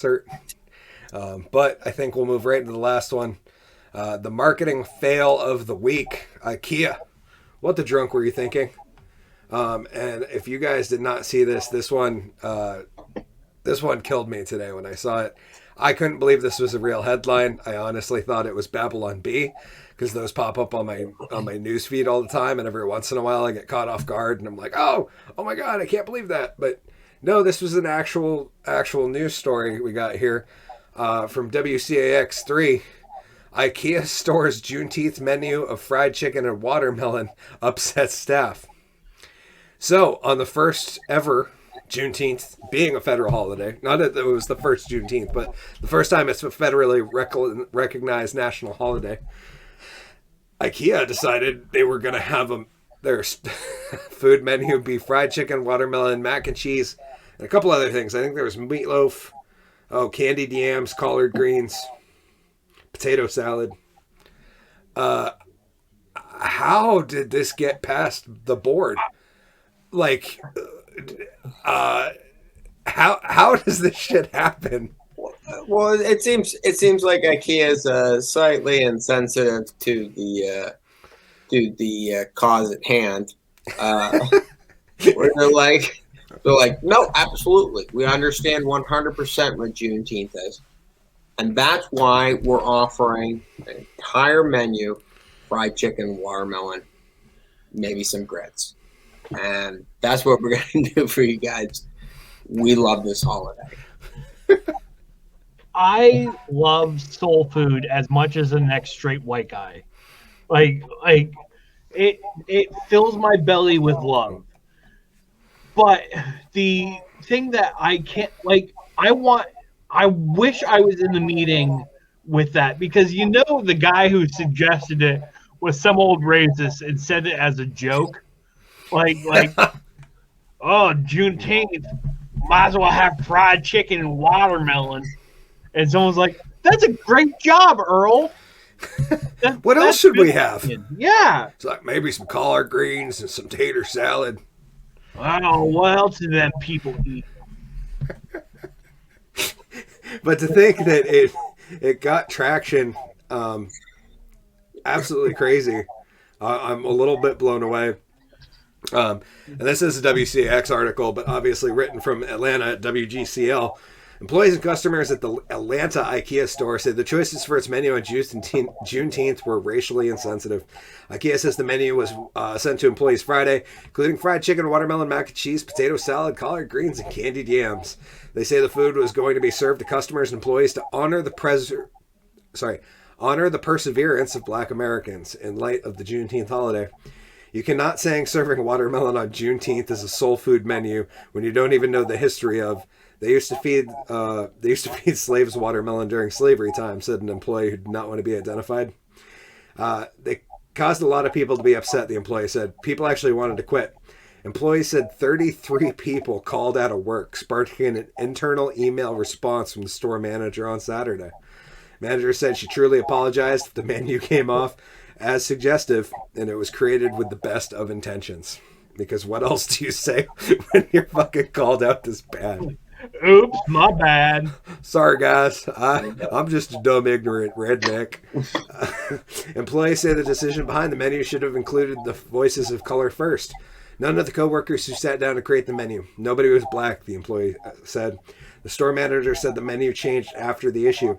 insert. But I think we'll move right into the last one. The marketing fail of the week, IKEA. What the drunk were you thinking? And if you guys did not see this, this one killed me today when I saw it. I couldn't believe this was a real headline. I honestly thought it was Babylon Bee because those pop up on my news feed all the time, and every once in a while I get caught off guard and I'm like, oh my god, I can't believe that. But no, this was an actual news story we got here from WCAX3. IKEA stores Juneteenth menu of fried chicken and watermelon upsets staff. So on the first ever Juneteenth being a federal holiday, not that it was the first Juneteenth, but the first time it's a federally recognized national holiday, IKEA decided they were going to have their food menu be fried chicken, watermelon, mac and cheese, and a couple other things. I think there was meatloaf, candied yams, collard greens, potato salad. How did this get past the board? Like, how does this shit happen? Well, it seems like IKEA is slightly insensitive to the cause at hand. Where they're like, no, absolutely, we understand 100% what Juneteenth is, and that's why we're offering an entire menu: fried chicken, watermelon, maybe some grits. And that's what we're going to do for you guys. We love this holiday. I love soul food as much as the next straight white guy. Like it fills my belly with love. But the thing that I can't I wish I was in the meeting with that, because the guy who suggested it was some old racist and said it as a joke. Like, oh, Juneteenth, might as well have fried chicken and watermelon. And someone's like, that's a great job, Earl. What else should we have? Yeah. It's like maybe some collard greens and some tater salad. Oh, what else do them people eat? But to think that it got traction, absolutely crazy. I'm a little bit blown away. And this is a WCX article, but obviously written from Atlanta at WGCL. Employees and customers at the Atlanta IKEA store said the choices for its menu on Juneteenth were racially insensitive. IKEA says the menu was sent to employees Friday, including fried chicken, watermelon, mac and cheese, potato salad, collard greens, and candied yams. They say the food was going to be served to customers and employees to honor the perseverance of Black Americans in light of the Juneteenth holiday. You cannot say serving watermelon on Juneteenth is a soul food menu when you don't even know the history of. They used to feed slaves watermelon during slavery time, said an employee who did not want to be identified. They caused a lot of people to be upset, the employee said. People actually wanted to quit. Employees said 33 people called out of work, sparking an internal email response from the store manager on Saturday. Manager said she truly apologized if the menu came off as suggestive, and it was created with the best of intentions. Because what else do you say when you're fucking called out this bad? Oops, my bad. Sorry, guys. I'm just a dumb, ignorant redneck. Employees say the decision behind the menu should have included the voices of color first. None of the co-workers who sat down to create the menu. Nobody was black, the employee said. The store manager said the menu changed after the issue.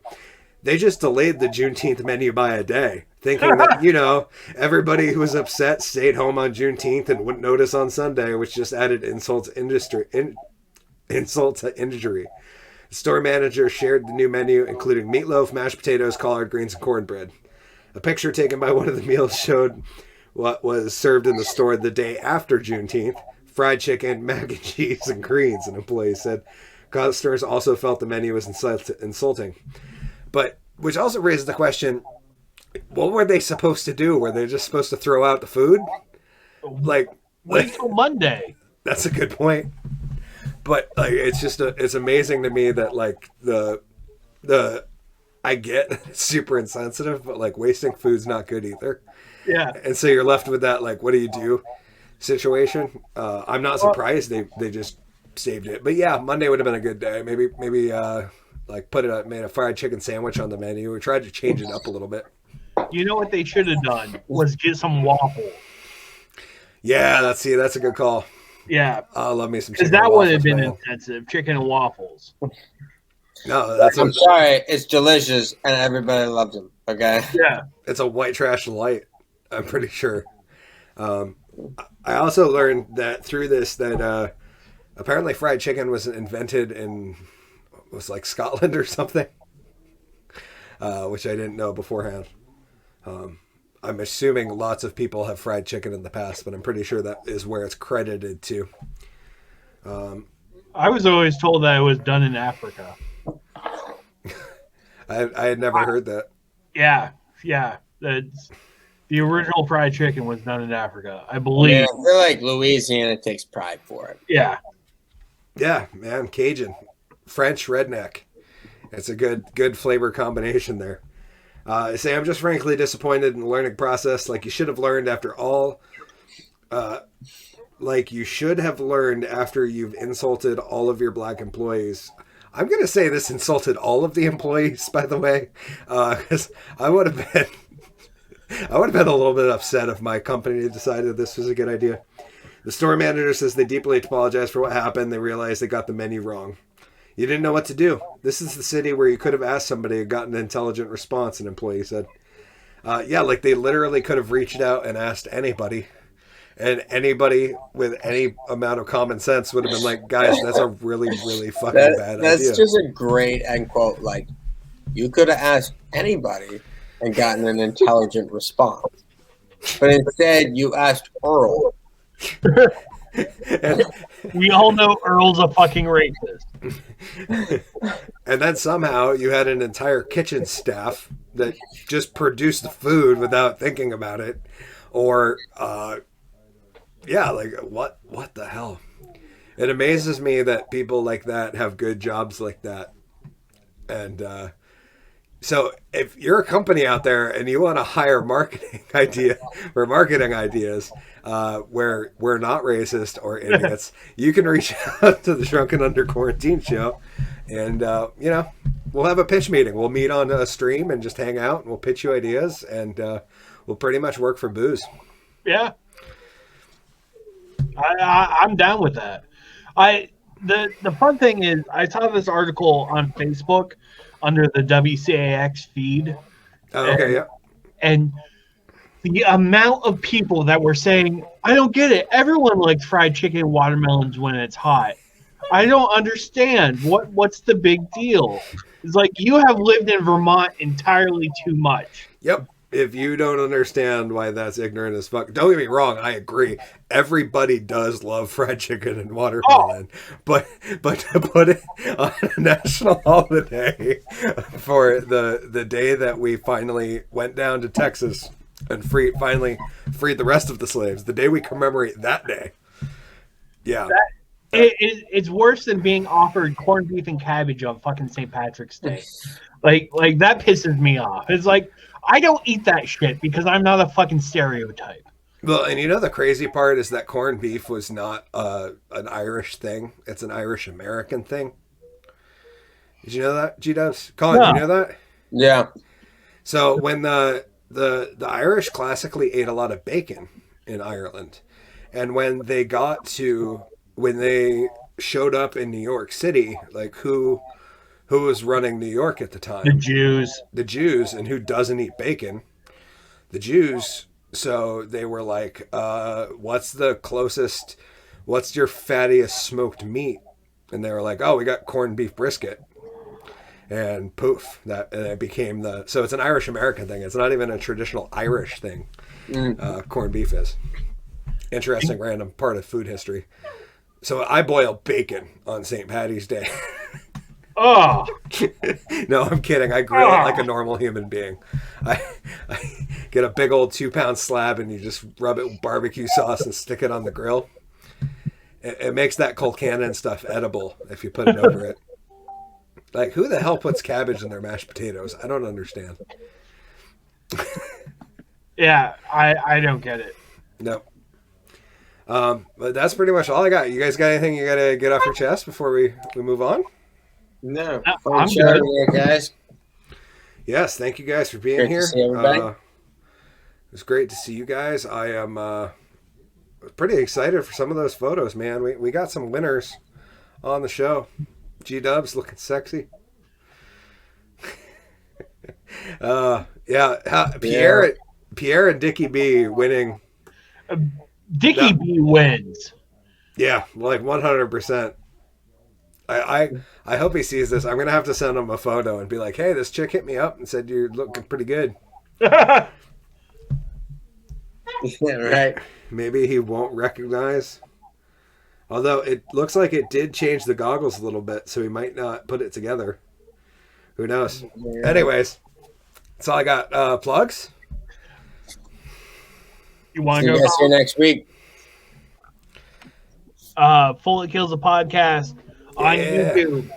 They just delayed the Juneteenth menu by a day, thinking that, everybody who was upset stayed home on Juneteenth and wouldn't notice on Sunday, which just added insult to injury. The store manager shared the new menu, including meatloaf, mashed potatoes, collard greens, and cornbread. A picture taken by one of the meals showed what was served in the store the day after Juneteenth: fried chicken, mac and cheese, and greens, an employee said. Customers also felt the menu was insulting. But, which also raises the question, what were they supposed to do? Were they just supposed to throw out the food? Wait till Monday. That's a good point. But it's amazing to me that I get it's super insensitive, but wasting food's not good either. Yeah. And so you're left with that what do you do situation. I'm not surprised they just saved it. But yeah, Monday would have been a good day. Maybe like made a fried chicken sandwich on the menu. We tried to change it up a little bit. You know what they should have done was get some waffles. Yeah, that's a good call. Yeah, I love me some because chicken. that would have been man. intensive. Chicken and waffles. No, that's I'm sorry, it's delicious, and everybody loves them. Okay. Yeah. It's a white trash light. I'm pretty sure. I also learned that through this that apparently fried chicken was invented in like Scotland or something, which I didn't know beforehand. I'm assuming lots of people have fried chicken in the past, but I'm pretty sure that is where it's credited to. I was always told that it was done in Africa. I had never heard that. Yeah. The original fried chicken was done in Africa, I believe. Yeah, I feel like Louisiana takes pride for it. Yeah. Yeah, man, Cajun, French redneck. It's a good flavor combination there. Say, I'm just frankly disappointed in the learning process. Like you should have learned after all. Like you should have learned after you've insulted all of your black employees. I'm gonna say this insulted all of the employees, by the way, because I would have been a little bit upset if my company decided this was a good idea. The store manager says they deeply apologize for what happened. They realized they got the menu wrong. You didn't know what to do. This is the city where you could have asked somebody and gotten an intelligent response, an employee said. Yeah, like they literally could have reached out and asked anybody. And anybody with any amount of common sense would have been like, guys, that's a really, really fucking bad idea. That's just a great end quote. Like, you could have asked anybody and gotten an intelligent response. But instead, you asked Earl. We all know Earl's a fucking racist. And then somehow you had an entire kitchen staff that just produced the food without thinking about it. Or, yeah, like what the hell? It amazes me that people like that have good jobs like that. And so if you're a company out there and you want to hire marketing ideas where we're not racist or idiots, you can reach out to the Drunken Under Quarantine show, and we'll have a pitch meeting. We'll meet on a stream and just hang out, and we'll pitch you ideas, and we'll pretty much work for booze. Yeah. I'm down with that. The fun thing is I saw this article on Facebook under the WCAX feed. Oh, okay, yeah. And the amount of people that were saying, I don't get it. Everyone likes fried chicken and watermelons when it's hot. I don't understand. What's the big deal? It's like you have lived in Vermont entirely too much. Yep. If you don't understand why that's ignorant as fuck, don't get me wrong, I agree. Everybody does love fried chicken and watermelon, but to put it on a national holiday for the day that we finally went down to Texas and finally freed the rest of the slaves, the day we commemorate that day. Yeah. It's worse than being offered corned beef and cabbage on fucking St. Patrick's Day. Like that pisses me off. It's like, I don't eat that shit because I'm not a fucking stereotype. Well, and the crazy part is that corned beef was not an Irish thing. It's an Irish American thing. Did you know that, G-Dubs? Colin, No. Did you know that? Yeah. So when the Irish classically ate a lot of bacon in Ireland, and when they showed up in New York City, like who was running New York at the time? The Jews. The Jews, and who doesn't eat bacon? The Jews. So they were like, what's your fattiest smoked meat? And they were like, oh, we got corned beef brisket. And poof, and it became so it's an Irish American thing. It's not even a traditional Irish thing. Corned beef is. Interesting random part of food history. So I boil bacon on St. Patty's Day. Oh. No, I'm kidding. I grill it like a normal human being. I get a big old 2-pound slab and you just rub it with barbecue sauce and stick it on the grill. It makes that Colcannon stuff edible if you put it over it. Like, who the hell puts cabbage in their mashed potatoes? I don't understand. Yeah, I don't get it. No. But that's pretty much all I got. You guys got anything you got to get off your chest before we move on? No, I'm fun good. chatting here, guys. Yes, thank you guys for being Great to here. see everybody. It was great to see you guys. I am pretty excited for some of those photos, man. We got some winners on the show. G-Dubs looking sexy. Pierre and Dickie B winning. Dickie B wins. Yeah, like 100%. I hope he sees this. I'm gonna have to send him a photo and be like, "Hey, this chick hit me up and said you're looking pretty good." Yeah, right. Maybe he won't recognize. Although it looks like it did change the goggles a little bit, so he might not put it together. Who knows? Yeah. Anyways, that's all I got. Plugs? You want See to you go? guys here next week. Foley Kills a Podcast on Yeah. YouTube.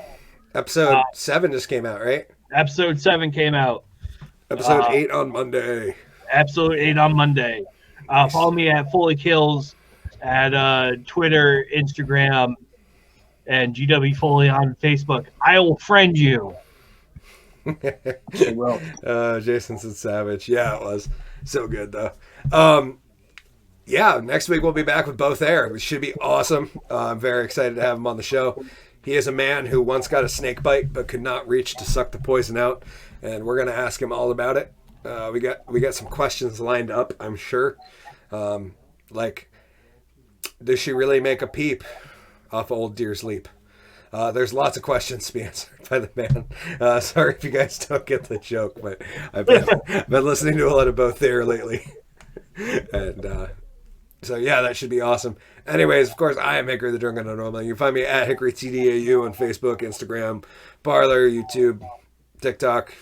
Episode 7 just came out, right? Episode 7 came out. Episode 8 on Monday. Episode 8 on Monday. Follow me at Foley Kills at Twitter, Instagram, and GW Foley on Facebook. I will friend you. Well, Jason said savage. Yeah, it was so good though. Yeah, next week we'll be back with both air, which should be awesome. I'm very excited to have him on the show. He is a man who once got a snake bite but could not reach to suck the poison out, and we're gonna ask him all about it. We got some questions lined up, I'm sure. Like, does she really make a peep off Old Deer's Leap? There's lots of questions to be answered by the man. Sorry if you guys don't get the joke, but I've been listening to a lot of both there lately. And so, yeah, that should be awesome. Anyways, of course, I am Hickory the Drunken Underwhelming. You can find me at Hickory TDAU on Facebook, Instagram, Parler, YouTube, TikTok.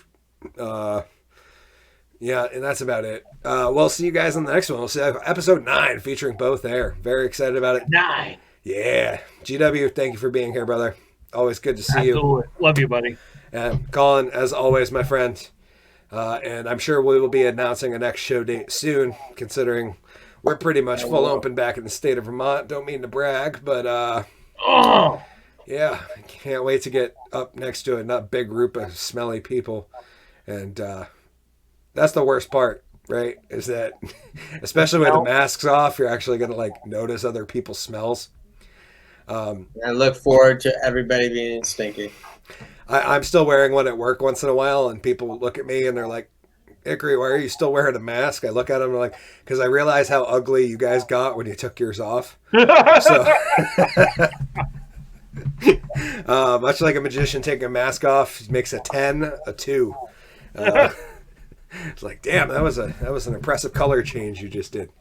Yeah, and that's about it. We'll see you guys on the next one. We'll see episode 9 featuring both air. Very excited about it. 9. Yeah. GW, thank you for being here, brother. Always good to see Absolutely. Love you, buddy. you. And Collen, as always, my friend. And I'm sure we will be announcing a next show date soon, considering we're pretty much full open back in the state of Vermont. Don't mean to brag, but yeah, I can't wait to get up next to a big group of smelly people. And that's the worst part, right? Is that, especially with the masks off, you're actually going to like notice other people's smells. I look forward to everybody being stinky. I'm still wearing one at work once in a while, and people look at me and they're like, "Hickory, why are you still wearing a mask?" I look at them and I'm like, because I realize how ugly you guys got when you took yours off. So, much like a magician taking a mask off, he makes a 10, a 2. It's like, damn, that was an impressive color change you just did.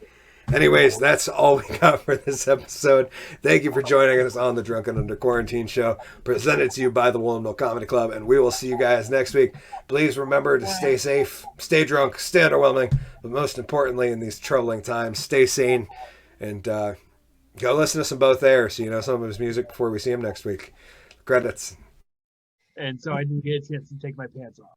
Anyways, that's all we got for this episode. Thank you for joining us on the Drunken Under Quarantine show, presented to you by the Woolen Comedy Club, and we will see you guys next week. Please remember to stay safe, stay drunk, stay underwhelming, but most importantly in these troubling times, stay sane, and go listen to some Both Air so you know some of his music before we see him next week. Credits. And so I didn't get a chance to take my pants off.